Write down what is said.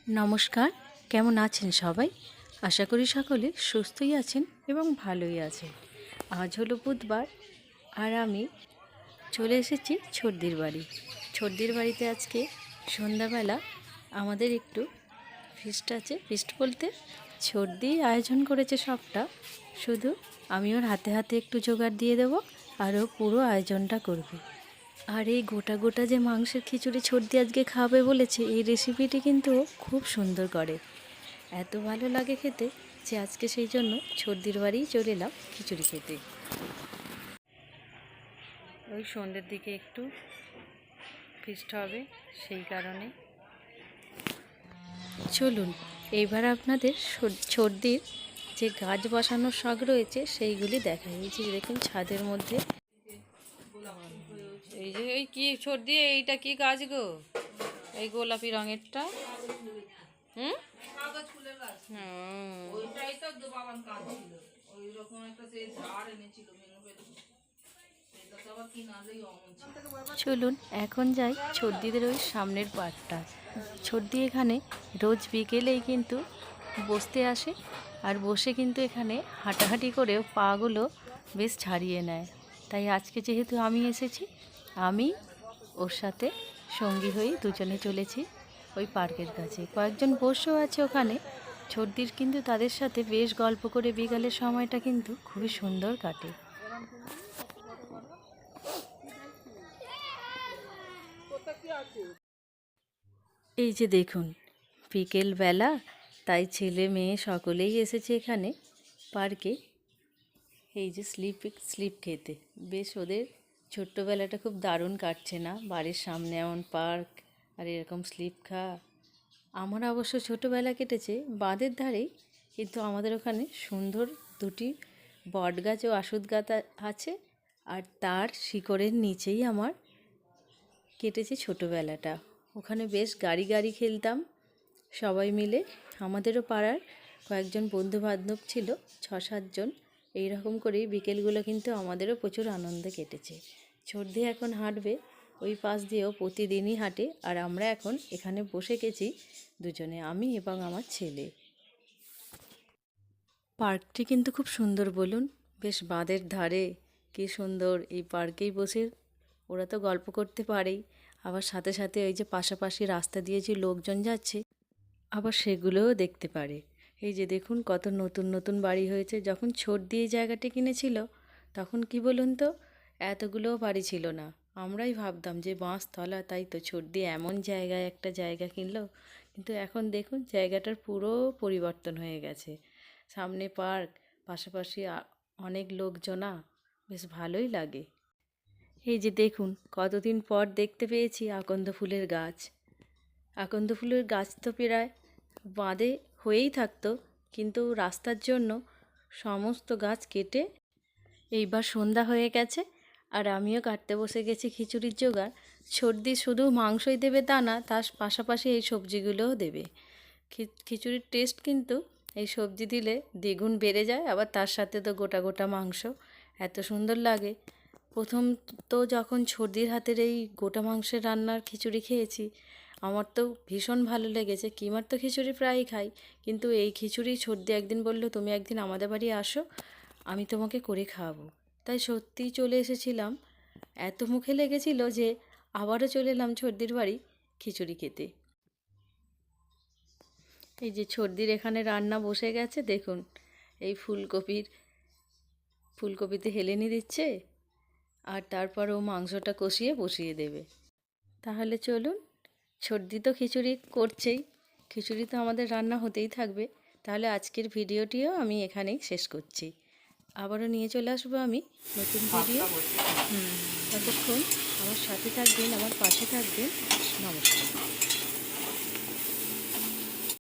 নমস্কার, কেমন আছেন সবাই? আশা করি সকলে সুস্থই আছেন এবং ভালোই আছেন। আজ হলো বুধবার আর আমি চলে এসেছি ছর্দির বাড়ি। ছর্দির বাড়িতে আজকে সন্ধ্যাবেলা আমাদের একটু ফিস্ট আছে। ফিস্ট বলতে ছর্দি আয়োজন করেছে সবটা, শুধু আমি ওর হাতে হাতে একটু জোগাড় দিয়ে দেবো আর ও পুরো আয়োজনটা করবে। আর এই গোটা গোটা যে মাংসের খিচুড়ি ছর্দি আজকে খাবে বলেছে, এই রেসিপিটি কিন্তু ও খুব সুন্দর করে। এত ভালো লাগে খেতে যে আজকে সেই জন্য ছর্দির বাড়িই চলে এলাম খিচুড়ি খেতে। ওই সন্ধ্যের দিকে একটু ফিস্ট হবে, সেই কারণে চলুন এইবার আপনাদের ছর্দির যে গাছ বসানোর শখ রয়েছে সেইগুলি দেখাই। এই যে দেখুন ছাদের মধ্যে এই যে এই কি ছোট দিয়ে এইটা কি গাছ গো? এই গোলাপি রঙেরটা হুম কাগজ ফুলের গাছ। ওইটাই তো বাবান কাজ ছিল। ওই রকম একটা সেই ঝাড় এনেছিল ভেঙে ফেলে। সেটা তো আবার কি নালেই অমন ছিল। চলুন এখন যাই ছর্দিদের ওই সামনের পাড়টা। ছর্দি এখানে রোজ বিকেলেই কিন্তু বসতে আসে, আর বসে কিন্তু এখানে হাঁটাহাঁটি করেও পাগুলো বেশ ছাড়িয়ে নেয়। তাই আজকে যেহেতু আমি এসেছি, আমি ওর সাথে সঙ্গী হয়ে দুজনে চলেছি ওই পার্কের কাছে। কয়েকজন বসেও আছে ওখানে। ছর্দির কিন্তু তাদের সাথে বেশ গল্প করে বিকালের সময়টা কিন্তু খুবই সুন্দর কাটে। এই যে দেখুন বিকেলবেলা, তাই ছেলে মেয়ে সকলেই এসেছে এখানে পার্কে। এই যে স্লিপ খেতে বেশ ওদের ছোট্টবেলাটা খুব দারুণ কাটছে না? বাড়ির সামনে এমন পার্ক আর এরকম স্লিপ খাওয়া। আমার অবশ্য ছোটোবেলা কেটেছে বাঁধের ধারেই, কিন্তু আমাদের ওখানে সুন্দর দুটি বট গাছ ও আশুত গাছ আছে, আর তার শিকড়ের নিচেই আমার কেটেছে ছোটোবেলাটা। ওখানে বেশ গাড়ি গাড়ি খেলতাম সবাই মিলে। আমাদেরও পাড়ার কয়েকজন বন্ধুবান্ধব ছিল, 6-7 জন। এই রকম করেই বিকেলগুলো কিন্তু আমাদেরও প্রচুর আনন্দে কেটেছে। ছর্দি এখন হাঁটবে ওই পাশ দিয়েও, প্রতিদিনই হাঁটে। আর আমরা এখন এখানে বসে গেছি দুজনে, আমি এবং আমার ছেলে। পার্কটি কিন্তু খুব সুন্দর বলুন, বেশ বাঁধের ধারে, কি সুন্দর। এই পার্কেই বসে ওরা তো গল্প করতে পারেই, আবার সাথে সাথে ওই যে পাশাপাশি রাস্তা দিয়ে যে লোকজন যাচ্ছে আবার সেগুলোও দেখতে পারে। এই যে দেখুন কত নতুন নতুন বাড়ি হয়েছে। যখন ছর্দি এই জায়গাটি কিনেছিল তখন কি বলুন তো, এতগুলোও বাড়ি ছিল না। আমরাই ভাবতাম যে বাঁশতলা, তাই তো ছর্দি এমন জায়গায় একটা জায়গা কিনলো। কিন্তু এখন দেখুন জায়গাটার পুরো পরিবর্তন হয়ে গেছে। সামনে পার্ক, পাশাপাশি অনেক লোকজনা, বেশ ভালোই লাগে। এই যে দেখুন কতদিন পর দেখতে পেয়েছি আকন্দ ফুলের গাছ। আকন্দ ফুলের গাছ তো প্রায় বাঁধে হয়েই থাকতো, কিন্তু রাস্তার জন্য সমস্ত গাছ কেটে এইবার সন্ধ্যা হয়ে গেছে আর আমিও কাটতে বসে গেছি খিচুড়ির জোগাড়। ছর্দি শুধু মাংসই দেবে তা না, তার পাশাপাশি এই সবজিগুলোও দেবে। খিচুড়ির টেস্ট কিন্তু এই সবজি দিলে দ্বিগুণ বেড়ে যায়, আবার তার সাথে তো গোটা গোটা মাংস, এত সুন্দর লাগে। প্রথম তো যখন ছর্দির হাতের এই গোটা মাংসের রান্নার খিচুড়ি খেয়েছি, আমার তো ভীষণ ভালো লেগেছে। কিমার তো খিচুড়ি প্রায়ই খাই, কিন্তু এই খিচুড়ি ছর্দি একদিন বলল, তুমি একদিন আমাদের বাড়ি আসো, আমি তোমাকে করে খাওয়াবো। তাই সত্যিই চলে এসেছিলাম। এত মুখে লেগেছিল যে আবারও চলে এলাম ছর্দির বাড়ি খিচুড়ি খেতে। এই যে ছর্দির এখানে রান্না বসে গেছে দেখুন, এই ফুলকপিতে হেলেনি দিচ্ছে, আর তারপর ও মাংসটা কষিয়ে বসিয়ে দেবে। তাহলে চলুন, ছর্দি তো খিচুড়ি করছেই, খিচুড়ি তো আমাদের রান্না হতেই থাকবে। তাহলে আজকের ভিডিওটিও আমি এখানেই শেষ করছি। আবারও নিয়ে চলে আসবো আমি নতুন ভিডিও। ততক্ষণ আমার সাথে থাকবেন, আমার পাশে থাকবেন। নমস্কার।